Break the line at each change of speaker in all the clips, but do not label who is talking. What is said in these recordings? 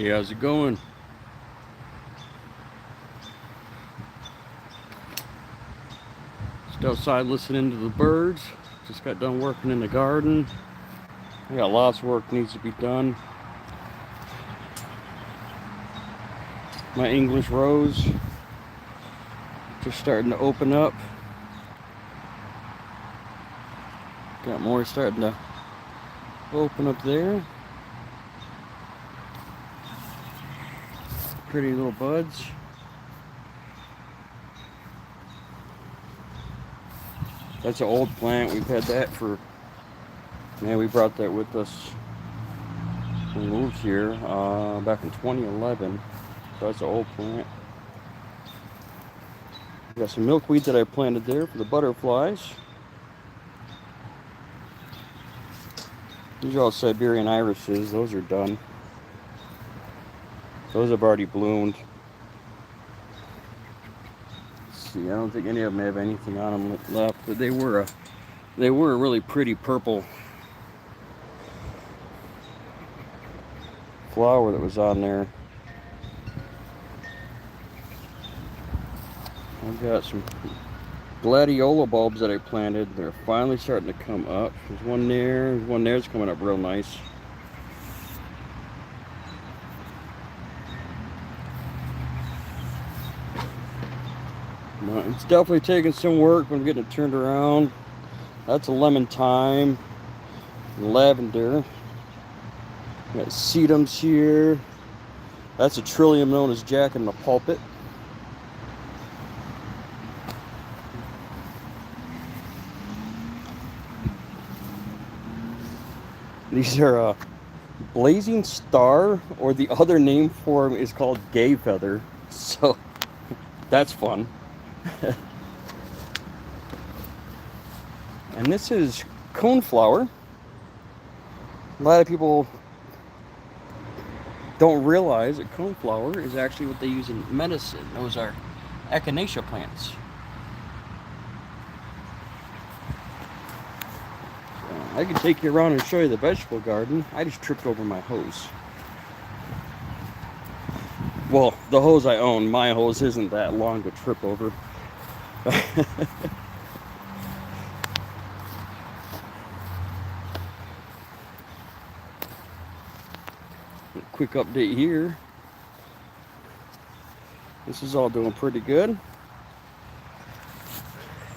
Hey, how's it going? Just outside listening to the birds. Just got done working in the garden. I got lots of work needs to be done. My English rose just starting to open up. Got more starting to open up there. Pretty little buds. That's an old plant. We've had that for, man, we brought that with us when we moved here back in 2011. So that's an old plant. Got some milkweed that I planted there for the butterflies. These are all Siberian irises. Those are done. Those have already bloomed. Let's see, I don't think any of them have anything on them left, but they were a really pretty purple flower that was on there. I've got some gladiola bulbs that I planted. They're finally starting to come up. There's one there. There's one there that's coming up real nice. It's definitely taking some work, but I'm getting it turned around. That's a lemon thyme, lavender. Got sedums here. That's a trillium known as Jack in the Pulpit. These are blazing star, or the other name for them is called gay feather. So that's fun. And this is coneflower. A lot of people don't realize that coneflower is actually what they use in medicine. Those are echinacea plants. I can take you around and show you the vegetable garden. I just tripped over my hose. Well, the hose I own, my hose isn't that long to trip over. Quick update here. This is all doing pretty good.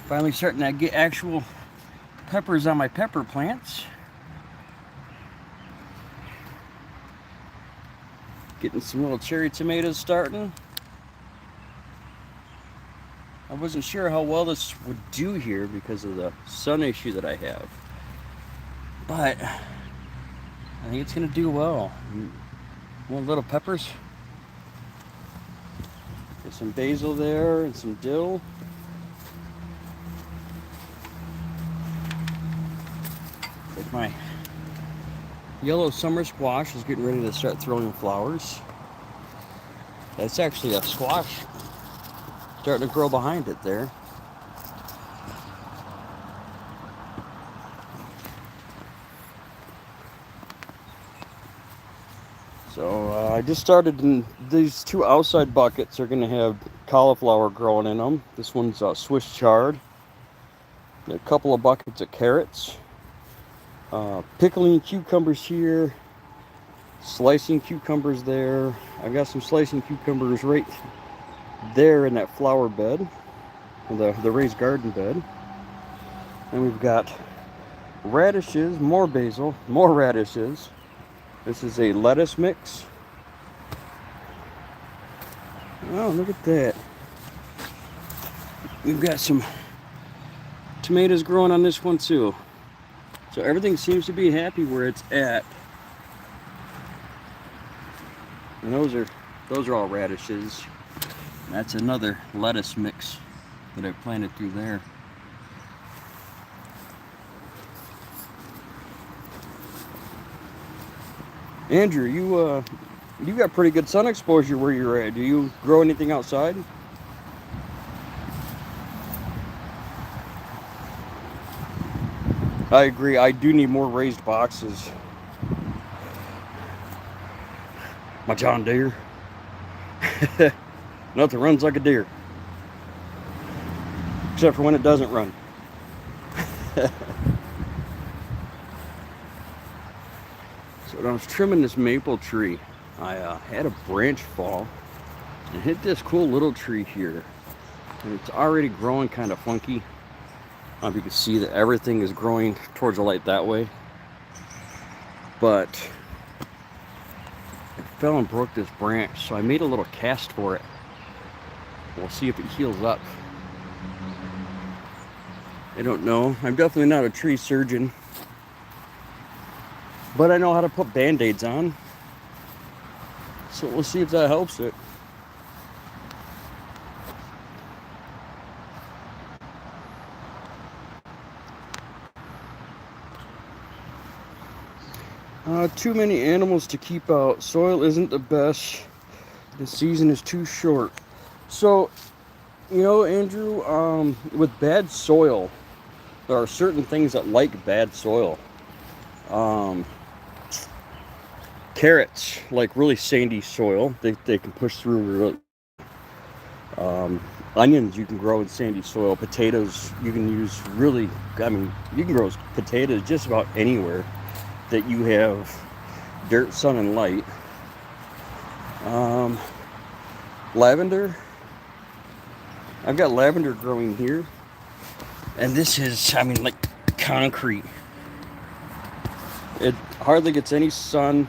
Finally starting to get actual peppers on my pepper plants. Getting some little cherry tomatoes starting. I wasn't sure how well this would do here because of the sun issue that I have, but I think it's gonna do well. More little peppers. Get some basil there and some dill. Like my yellow summer squash is getting ready to start throwing flowers. That's actually a squash starting to grow behind it there. So I just started in these two outside buckets are going to have cauliflower growing in them. This one's Swiss chard. A couple of buckets of carrots. Pickling cucumbers here. Slicing cucumbers there. I've got some slicing cucumbers right there in that flower bed. The raised garden bed. And we've got radishes, more basil, more radishes. This is a lettuce mix. Oh, look at that. We've got some tomatoes growing on this one too. So everything seems to be happy where it's at. And those are all radishes. That's another lettuce mix that I planted through there. Andrew, you got pretty good sun exposure where you're at. Do you grow anything outside? I agree. I do need more raised boxes. My John Deere. Nothing runs like a deer. Except for when it doesn't run. So when I was trimming this maple tree, I had a branch fall and hit this cool little tree here. And it's already growing kind of funky. I don't know if you can see that everything is growing towards the light that way. But it fell and broke this branch, so I made a little cast for it. We'll see if it heals up. I don't know. I'm definitely not a tree surgeon. But I know how to put band-aids on. So we'll see if that helps it. Too many animals to keep out. Soil isn't the best. The season is too short. So, you know, Andrew, with bad soil, there are certain things that like bad soil. Carrots like really sandy soil. They can push through really. Onions you can grow in sandy soil. Potatoes you can use really, you can grow potatoes just about anywhere that you have dirt, sun, and light. Lavender. I've got lavender growing here. And this is, like concrete. It hardly gets any sun.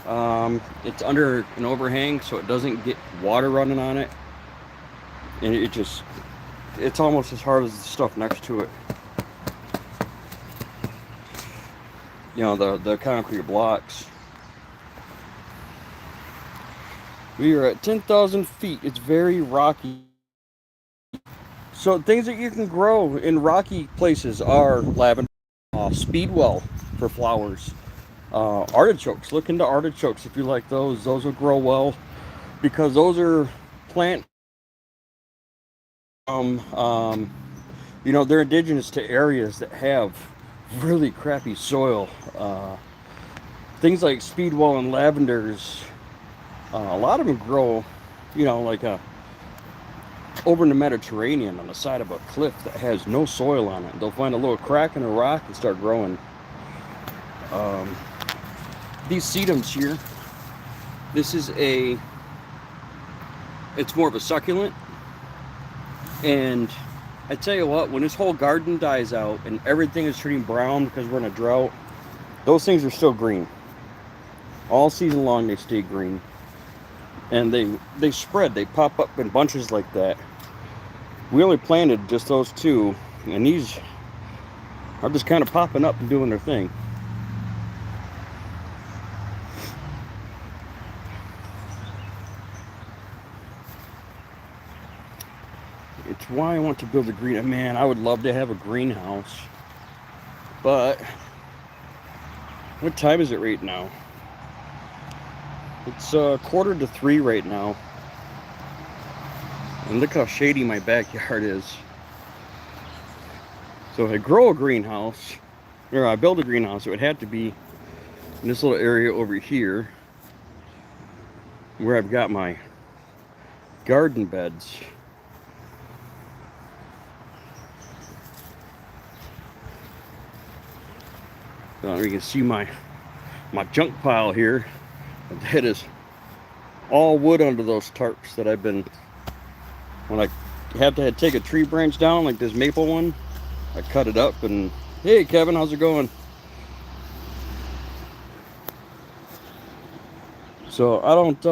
It's under an overhang, so it doesn't get water running on it. And it's almost as hard as the stuff next to it. You know, the concrete blocks. We are at 10,000 feet. It's very rocky. So things that you can grow in rocky places are lavender, speedwell for flowers, artichokes. Look into artichokes if you like those. Those will grow well because those are plant. You know, they're indigenous to areas that have really crappy soil. Things like speedwell and lavenders, a lot of them grow, you know, like over in the Mediterranean on the side of a cliff that has no soil on it. They'll find a little crack in a rock and start growing. These sedums here, it's more of a succulent. And I tell you what, when this whole garden dies out and everything is turning brown because we're in a drought, those things are still green. All season long they stay green. And they spread, they pop up in bunches like that. We only planted just those two, and these are just kind of popping up and doing their thing. It's why I want to build a green. Man, I would love to have a greenhouse. But what time is it right now? It's 2:45 right now. And look how shady my backyard is. So if I grow a greenhouse, or I build a greenhouse, it would have to be in this little area over here where I've got my garden beds. So you can see my junk pile here. That is all wood under those tarps that I've been, when I have to take a tree branch down like this maple one, I cut it up. And hey Kevin, how's it going? So I don't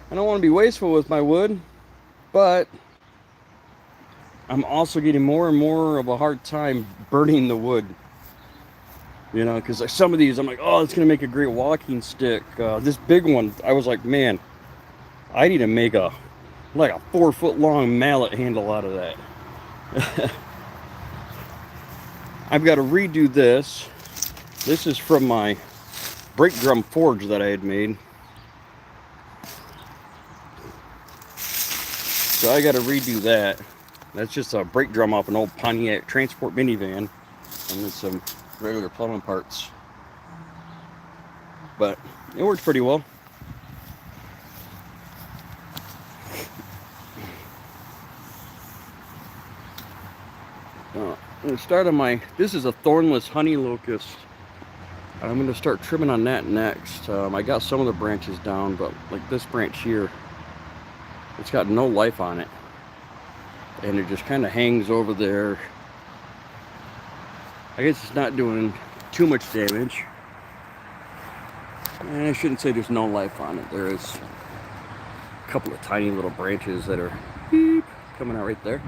want to be wasteful with my wood, but I'm also getting more and more of a hard time burning the wood. You know, because like some of these, I'm like, oh, it's gonna make a great walking stick. This big one, I was like, man, I need to make a 4-foot long mallet handle out of that. I've got to redo this. This is from my brake drum forge that I had made. So I got to redo that. That's just a brake drum off an old Pontiac Transport minivan, and then some regular plumbing parts. But it works pretty well. start on this is a thornless honey locust. I'm going to start trimming on that next. I got some of the branches down, but like this branch here, it's got no life on it. And it just kind of hangs over there. I guess it's not doing too much damage. And I shouldn't say there's no life on it. There is a couple of tiny little branches that are coming out right there.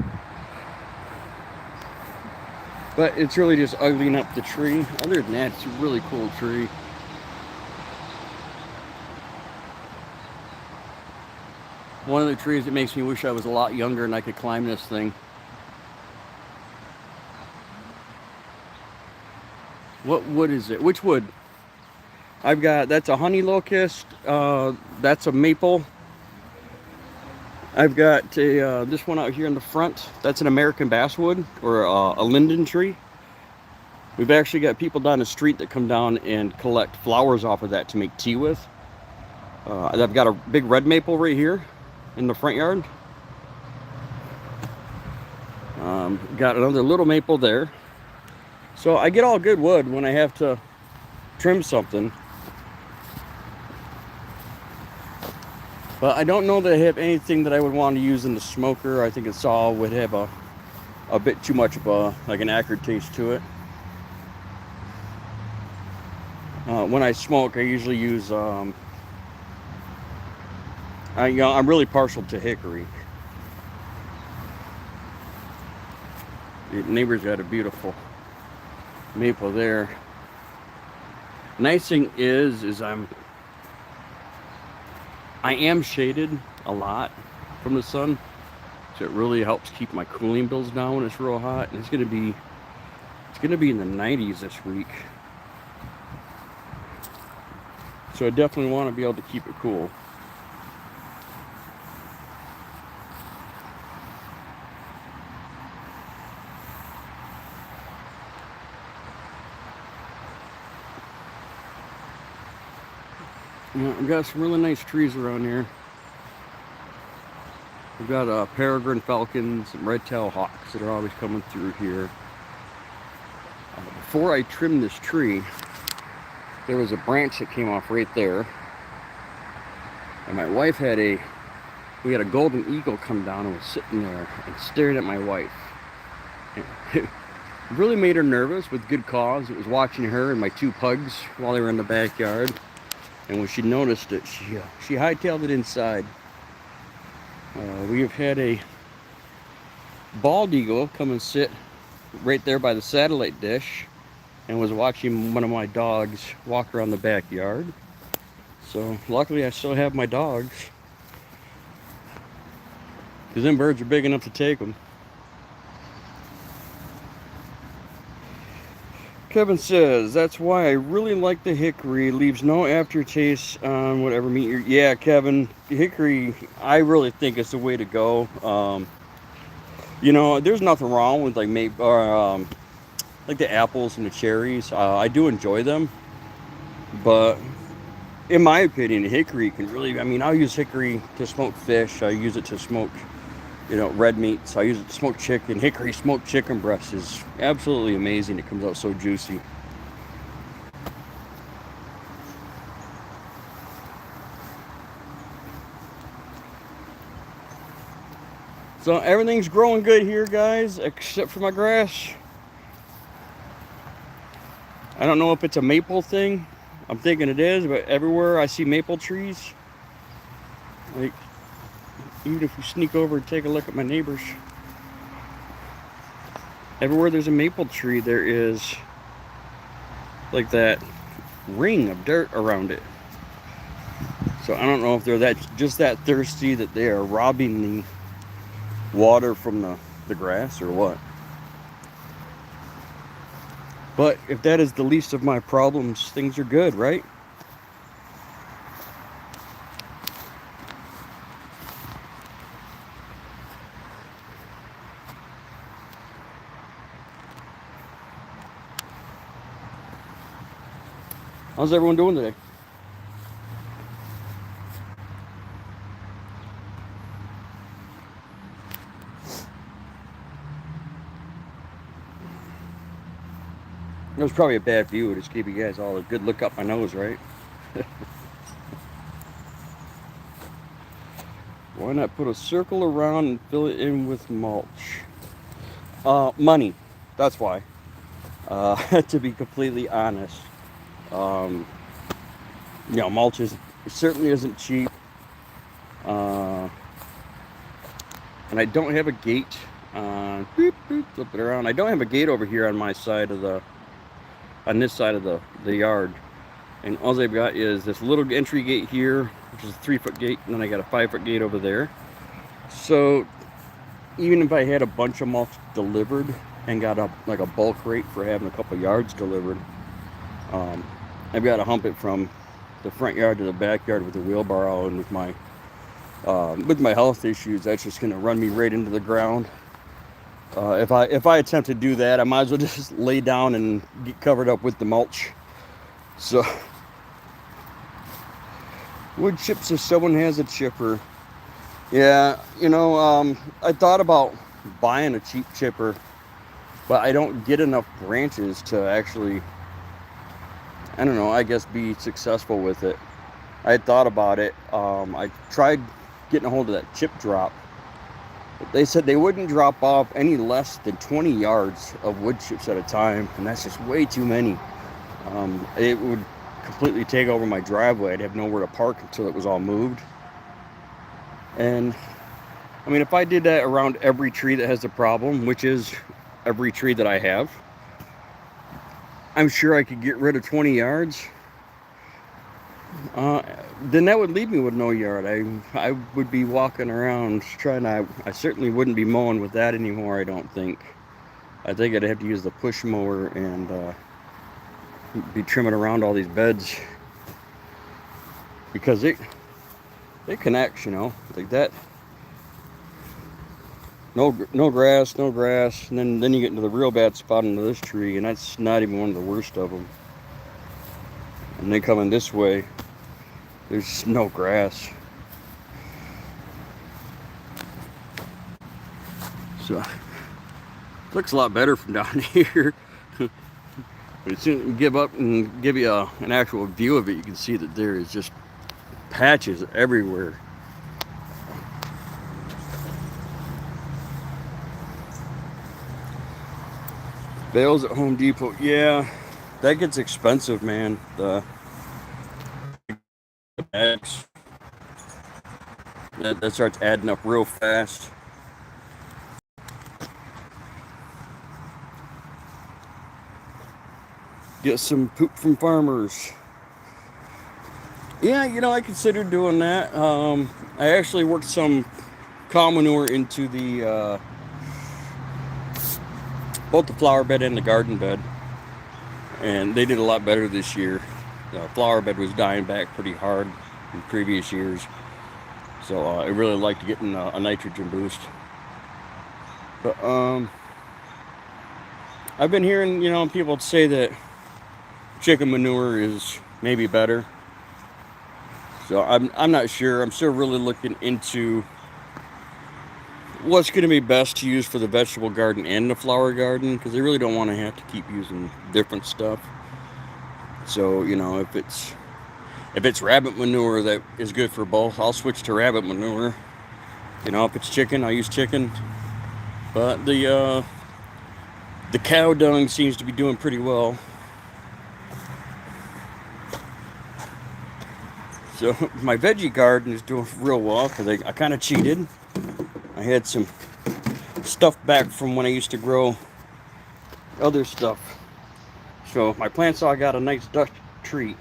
But it's really just uglying up the tree. Other than that, it's a really cool tree. One of the trees that makes me wish I was a lot younger and I could climb this thing. What wood is it? Which wood? I've got, that's a honey locust. That's a maple. I've got this one out here in the front. That's an American basswood, or a linden tree. We've actually got people down the street that come down and collect flowers off of that to make tea with. I've got a big red maple right here in the front yard. Got another little maple there. So I get all good wood when I have to trim something. But I don't know that I have anything that I would want to use in the smoker. I think it's all would have a bit too much of like an acrid taste to it. When I smoke, I usually use I'm really partial to hickory. The neighbor's got a beautiful maple there. Nice thing is I am shaded a lot from the sun, so it really helps keep my cooling bills down when it's real hot. And it's gonna be in the 90s this week, so I definitely want to be able to keep it cool. I've got some really nice trees around here. We've got peregrine falcons and red-tailed hawks that are always coming through here. Before I trimmed this tree, there was a branch that came off right there. And my wife we had a golden eagle come down and was sitting there and staring at my wife. It really made her nervous, with good cause. It was watching her and my two pugs while they were in the backyard. And when she noticed it, she hightailed it inside. We have had a bald eagle come and sit right there by the satellite dish and was watching one of my dogs walk around the backyard. So luckily I still have my dogs, because them birds are big enough to take them. Kevin says, that's why I really like the hickory. Leaves no aftertaste on whatever meat you're... Yeah, Kevin, the hickory, I really think it's the way to go. You know, there's nothing wrong with like like the apples and the cherries. I do enjoy them, but in my opinion, hickory can really... I mean, I'll use hickory to smoke fish. I use it to smoke, you know, red meats. I use it to smoke chicken. Hickory smoked chicken breast is absolutely amazing. It comes out so juicy. So everything's growing good here, guys, except for my grass. I don't know if it's a maple thing. I'm thinking it is, but everywhere I see maple trees, like, even if you sneak over and take a look at my neighbors, everywhere there's a maple tree, there is like that ring of dirt around it. So I don't know if they're just that thirsty that they are robbing the water from the grass or what. But if that is the least of my problems, things are good, right? How's everyone doing today? It was probably a bad view. It just gave you guys all a good look up my nose, right? Why not put a circle around and fill it in with mulch? Money. That's why. To be completely honest. Um, mulch certainly isn't cheap. And I don't have a gate. Boop, boop, flip it around. I don't have a gate over here on my side of on this side of the yard. And all I've got is this little entry gate here, which is a 3-foot gate, and then I got a 5-foot gate over there. So even if I had a bunch of mulch delivered and got like a bulk rate for having a couple yards delivered, I've got to hump it from the front yard to the backyard with a wheelbarrow, and with my health issues, that's just going to run me right into the ground. If I attempt to do that, I might as well just lay down and get covered up with the mulch. So, wood chips if someone has a chipper. Yeah, I thought about buying a cheap chipper, but I don't get enough branches to actually, I don't know, I guess be successful with it. I had thought about it. I tried getting a hold of that chip drop. But they said they wouldn't drop off any less than 20 yards of wood chips at a time, and that's just way too many. It would completely take over my driveway. I'd have nowhere to park until it was all moved. And I mean, if I did that around every tree that has a problem, which is every tree that I have, I'm sure I could get rid of 20 yards. Then that would leave me with no yard. I would be walking around I certainly wouldn't be mowing with that anymore, I don't think. I think I'd have to use the push mower and be trimming around all these beds, because it connects, like that. No grass, and then you get into the real bad spot into this tree, and that's not even one of the worst of them. And then coming this way, there's no grass. So, looks a lot better from down here. But as soon as you give up and give you an actual view of it, you can see that there is just patches everywhere. Bales at Home Depot, yeah, that gets expensive, man. The bags, that starts adding up real fast. Get some poop from farmers. Yeah, I considered doing that. I actually worked some cow manure into both the flower bed and the garden bed, and they did a lot better this year. The flower bed was dying back pretty hard in previous years, so I really liked getting a nitrogen boost. But I've been hearing, people say that chicken manure is maybe better. So I'm not sure. I'm still really looking into what's going to be best to use for the vegetable garden and the flower garden, because I really don't want to have to keep using different stuff. So, if it's rabbit manure that is good for both, I'll switch to rabbit manure. If it's chicken, I'll use chicken. But the cow dung seems to be doing pretty well. So my veggie garden is doing real well, because I kind of cheated. I had some stuff back from when I used to grow other stuff. So my plants all got a nice Dutch treat.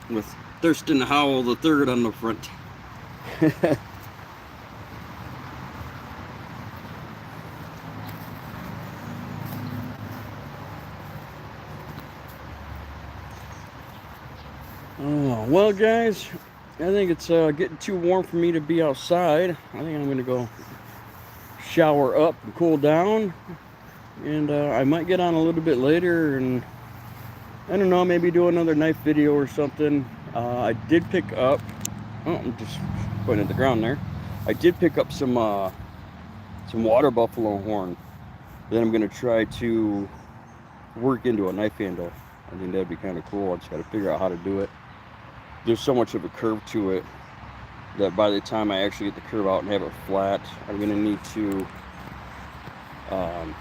With Thurston Howell III on the front. Oh, well, guys, I think it's getting too warm for me to be outside. I think I'm going to go shower up and cool down. And I might get on a little bit later and, I don't know, maybe do another knife video or something. I did pick up, I'm just putting it at the ground there. I did pick up some water buffalo horn. Then I'm going to try to work into a knife handle. I think that'd be kind of cool. I just got to figure out how to do it. There's so much of a curve to it that by the time I actually get the curve out and have it flat, I'm going to need to um,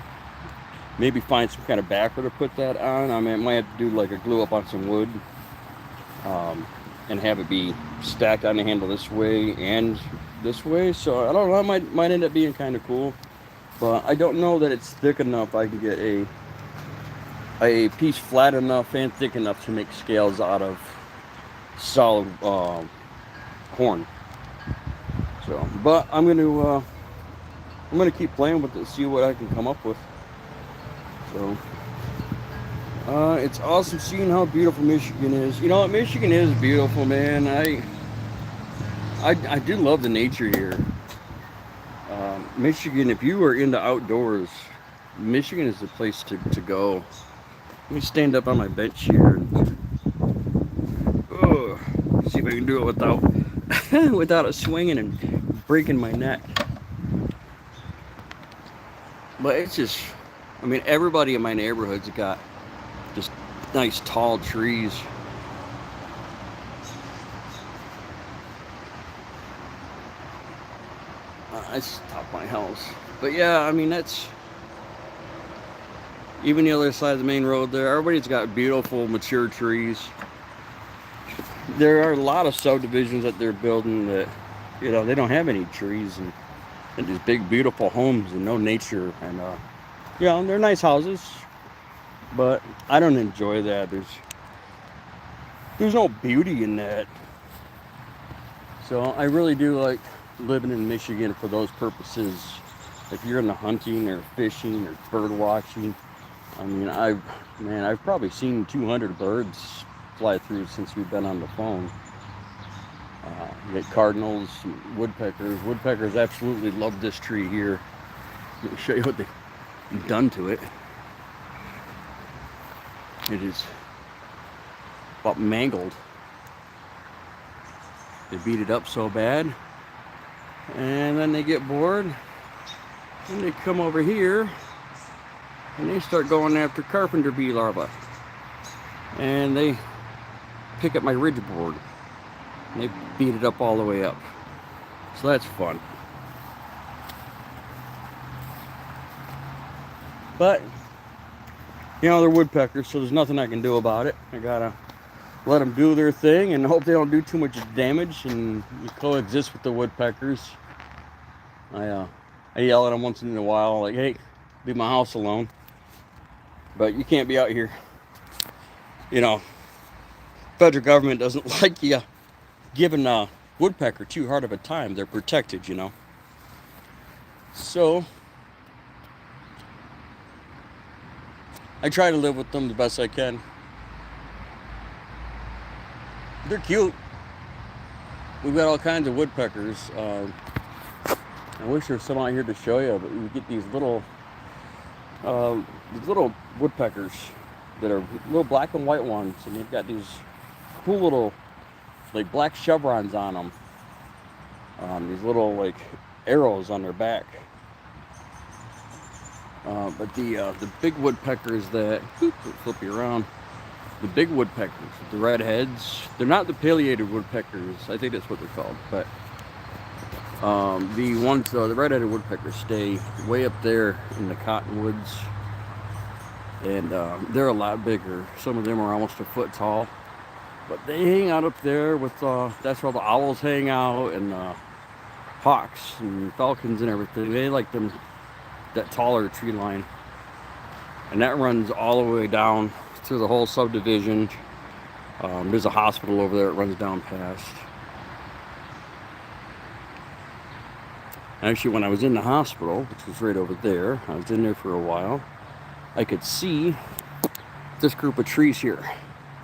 maybe find some kind of backer to put that on. I mean, I might have to do like a glue up on some wood um, and have it be stacked on the handle this way and this way. So I don't know, it might end up being kind of cool. But I don't know that it's thick enough. I can get a piece flat enough and thick enough to make scales out of solid horn. So, but I'm gonna keep playing with it, see what I can come up with. So, it's awesome seeing how beautiful Michigan is. You know what, Michigan is beautiful, man. I do love the nature here. Michigan, if you are into outdoors, Michigan is the place to go. Let me stand up on my bench here. See if I can do it without without it swinging and breaking my neck. But it's just, I mean, everybody in my neighborhood's got just nice tall trees. I stopped my house. But yeah, I mean, that's even the other side of the main road there. Everybody's got beautiful mature trees. There are a lot of subdivisions that they're building that, you know, they don't have any trees and these big beautiful homes and no nature. And you know, they're nice houses, but I don't enjoy that. There's no beauty in that. So I really do like living in Michigan for those purposes. If you're into hunting or fishing or bird watching, I mean, I've probably seen 200 birds fly through since we've been on the phone. You get cardinals, woodpeckers. Woodpeckers absolutely love this tree here. Let me show you what they've done to it. It is about mangled. They beat it up so bad, and then they get bored, and they come over here, and they start going after carpenter bee larvae, and they pick up my ridge board, and they beat it up all the way up. So that's fun. But you know, they're woodpeckers, so there's nothing I can do about it. I gotta let them do their thing and hope they don't do too much damage, and you coexist with the woodpeckers. I yell at them once in a while, like, hey, leave my house alone. But you can't be out here. You know, federal government doesn't like you giving a woodpecker too hard of a time. They're protected, you know. So I try to live with them the best I can. They're cute. We've got all kinds of woodpeckers. I wish there was some out here to show you, but we get these little woodpeckers that are little black and white ones, and they've got these cool little like black chevrons on them. These little like arrows on their back. But the big woodpeckers that flip you around. The big woodpeckers, the red heads, they're not the pileated woodpeckers. I think that's what they're called. But the red-headed woodpeckers stay way up there in the cottonwoods, and they're a lot bigger. Some of them are almost a foot tall, but they hang out up there with. That's where the owls hang out, and hawks and falcons and everything. They like that taller tree line, and that runs all the way down through the whole subdivision. There's a hospital over there that runs down past. Actually, when I was in the hospital, which was right over there, I was in there for a while, I could see this group of trees here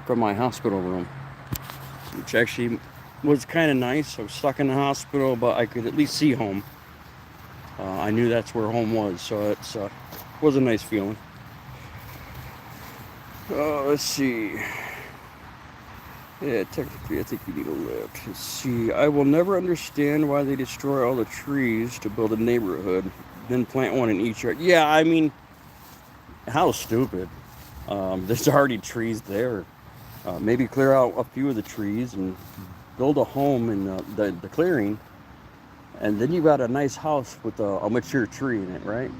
from my hospital room, which actually was kind of nice. I was stuck in the hospital, but I could at least see home. I knew that's where home was, so it was a nice feeling. Let's see. Yeah, technically, I think you need a lift. Let's see. I will never understand why they destroy all the trees to build a neighborhood, then plant one in each yard. Yeah, I mean, How stupid. There's already trees there. Maybe clear out a few of the trees and build a home in the clearing, and then you got a nice house with a mature tree in it, right?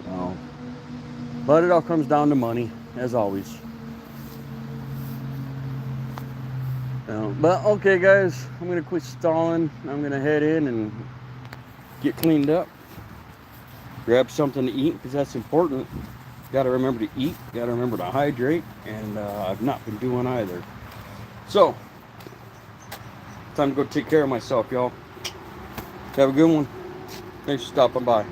So, but it all comes down to money, as always. But okay, guys, I'm gonna quit stalling. I'm gonna head in and get cleaned up, grab something to eat, because that's important. Got to remember to eat, got to remember to hydrate, and I've not been doing either. So, time to go take care of myself, y'all. Have a good one. Thanks for stopping by.